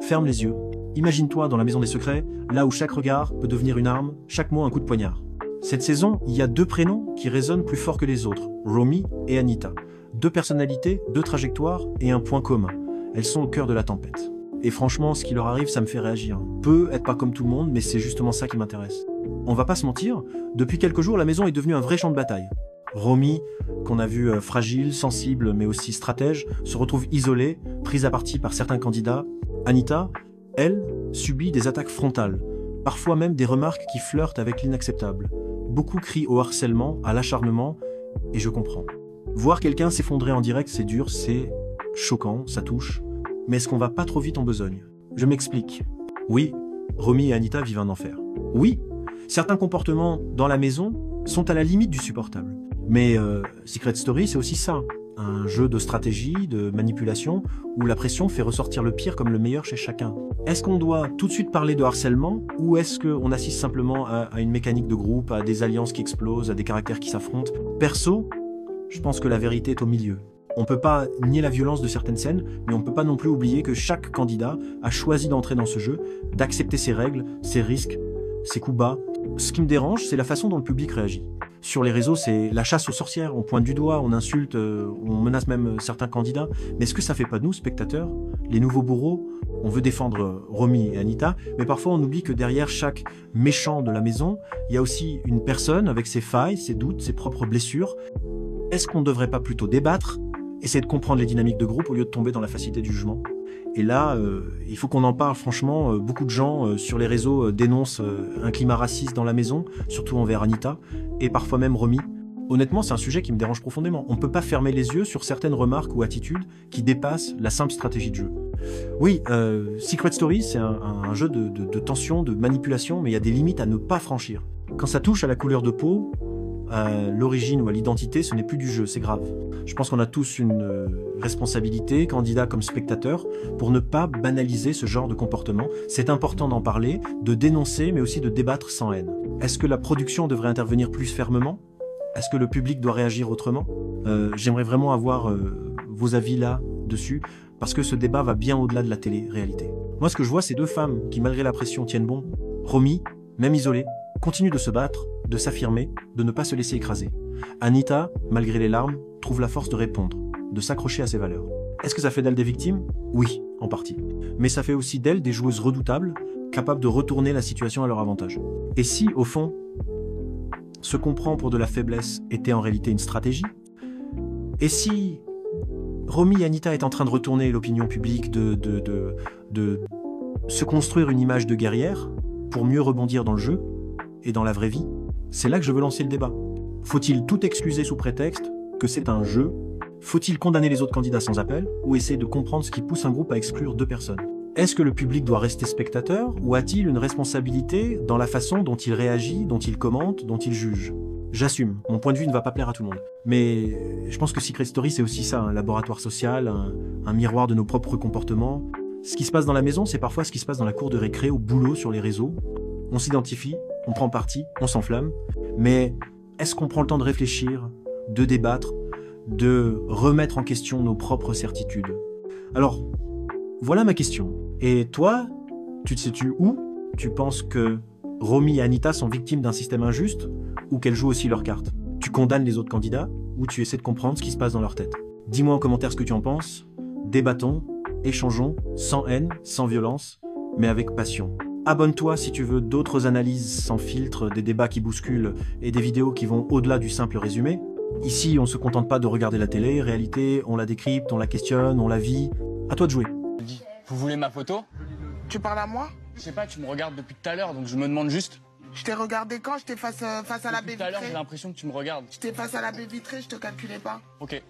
Ferme les yeux. Imagine-toi dans la maison des secrets, là où chaque regard peut devenir une arme, chaque mot un coup de poignard. Cette saison, il y a deux prénoms qui résonnent plus fort que les autres, Romy et Anita. Deux personnalités, deux trajectoires et un point commun. Elles sont au cœur de la tempête. Et franchement, ce qui leur arrive, ça me fait réagir. Peut être pas comme tout le monde, mais c'est justement ça qui m'intéresse. On va pas se mentir, depuis quelques jours, la maison est devenue un vrai champ de bataille. Romy, qu'on a vu fragile, sensible, mais aussi stratège, se retrouve isolée, prise à partie par certains candidats. Anita, elle, subit des attaques frontales, parfois même des remarques qui flirtent avec l'inacceptable. Beaucoup crient au harcèlement, à l'acharnement, et je comprends. Voir quelqu'un s'effondrer en direct, c'est dur, c'est choquant, ça touche. Mais est-ce qu'on va pas trop vite en besogne? Je m'explique. Oui, Romy et Anita vivent un enfer. Oui, certains comportements dans la maison sont à la limite du supportable. Mais Secret Story, c'est aussi ça. Un jeu de stratégie, de manipulation, où la pression fait ressortir le pire comme le meilleur chez chacun. Est-ce qu'on doit tout de suite parler de harcèlement, ou est-ce qu'on assiste simplement à une mécanique de groupe, à des alliances qui explosent, à des caractères qui s'affrontent? Perso, je pense que la vérité est au milieu. On peut pas nier la violence de certaines scènes, mais on peut pas non plus oublier que chaque candidat a choisi d'entrer dans ce jeu, d'accepter ses règles, ses risques, ses coups bas. Ce qui me dérange, c'est la façon dont le public réagit. Sur les réseaux, c'est la chasse aux sorcières, on pointe du doigt, on insulte, on menace même certains candidats. Mais est-ce que ça fait pas de nous, spectateurs, les nouveaux bourreaux? On veut défendre Romy et Anita, mais parfois on oublie que derrière chaque méchant de la maison, il y a aussi une personne avec ses failles, ses doutes, ses propres blessures. Est-ce qu'on ne devrait pas plutôt débattre, essayer de comprendre les dynamiques de groupe au lieu de tomber dans la facilité du jugement? Et là, il faut qu'on en parle franchement. Beaucoup de gens sur les réseaux dénoncent un climat raciste dans la maison, surtout envers Anita, et parfois même Romy. Honnêtement, c'est un sujet qui me dérange profondément. On ne peut pas fermer les yeux sur certaines remarques ou attitudes qui dépassent la simple stratégie de jeu. Oui, Secret Story, c'est un jeu de tension, de manipulation, mais il y a des limites à ne pas franchir. Quand ça touche à la couleur de peau, à l'origine ou à l'identité, ce n'est plus du jeu, c'est grave. Je pense qu'on a tous une responsabilité, candidats comme spectateurs, pour ne pas banaliser ce genre de comportement. C'est important d'en parler, de dénoncer, mais aussi de débattre sans haine. Est-ce que la production devrait intervenir plus fermement? Est-ce que le public doit réagir autrement? J'aimerais vraiment avoir vos avis là-dessus, parce que ce débat va bien au-delà de la télé-réalité. Moi, ce que je vois, c'est deux femmes qui, malgré la pression, tiennent bon. Romy, même isolée, continue de se battre, de s'affirmer, de ne pas se laisser écraser. Anita, malgré les larmes, trouve la force de répondre, de s'accrocher à ses valeurs. Est-ce que ça fait d'elle des victimes? Oui, en partie. Mais ça fait aussi d'elles des joueuses redoutables, capables de retourner la situation à leur avantage. Et si, au fond, ce qu'on prend pour de la faiblesse était en réalité une stratégie? Et si Romy et Anita est en train de retourner l'opinion publique, de se construire une image de guerrière pour mieux rebondir dans le jeu et dans la vraie vie? C'est là que je veux lancer le débat. Faut-il tout excuser sous prétexte que c'est un jeu? Faut-il condamner les autres candidats sans appel ou essayer de comprendre ce qui pousse un groupe à exclure deux personnes? Est-ce que le public doit rester spectateur ou a-t-il une responsabilité dans la façon dont il réagit, dont il commente, dont il juge? J'assume, mon point de vue ne va pas plaire à tout le monde. Mais je pense que Secret Story, c'est aussi ça, un laboratoire social, un miroir de nos propres comportements. Ce qui se passe dans la maison, c'est parfois ce qui se passe dans la cour de récré, au boulot, sur les réseaux. On s'identifie, on prend parti, on s'enflamme. Mais est-ce qu'on prend le temps de réfléchir, de débattre, de remettre en question nos propres certitudes? Alors, voilà ma question. Et toi, tu te situes où? Tu penses que Romy et Anita sont victimes d'un système injuste ou qu'elles jouent aussi leurs cartes? Tu condamnes les autres candidats ou tu essaies de comprendre ce qui se passe dans leur tête? Dis-moi en commentaire ce que tu en penses. Débattons, échangeons, sans haine, sans violence, mais avec passion. Abonne-toi si tu veux d'autres analyses sans filtre, des débats qui bousculent et des vidéos qui vont au-delà du simple résumé. Ici, on ne se contente pas de regarder la télé, réalité, on la décrypte, on la questionne, on la vit. À toi de jouer. Vous voulez ma photo? Tu parles à moi? Je sais pas, tu me regardes depuis tout à l'heure, donc je me demande juste. Je t'ai regardé quand? J'étais face à la baie Tout à l'heure, vitrée. j'ai l'impression que tu me regardes. J'étais face à la baie vitrée, je te calculais pas. Ok.